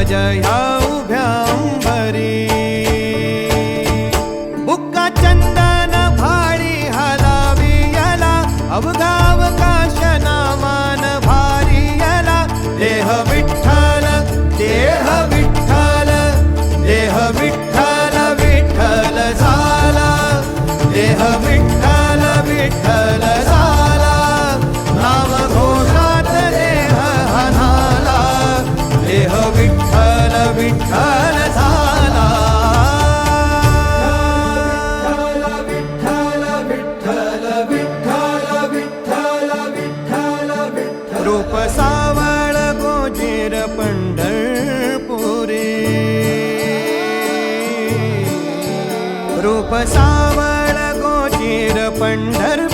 ह्या उभ्या अंबरी बुक्का चंदन भाळी हलावी याला अवघा अवकाश नामान भारी याला देह विठ्ठल देह विठ्ठल देह विठ्ठल विठ्ठल झाला देह विठ्ठल विठ्ठल झाला नाम घोषात देह हनाला देह विठ्ठल विठ्ठल झाला विठ्ठल विठ्ठल विठ्ठल विठ्ठल विठ्ठल विठ्ठल रूप सावळ गोजीर पंढरपुरी रूप सावळ गोजीर पंढरपुरी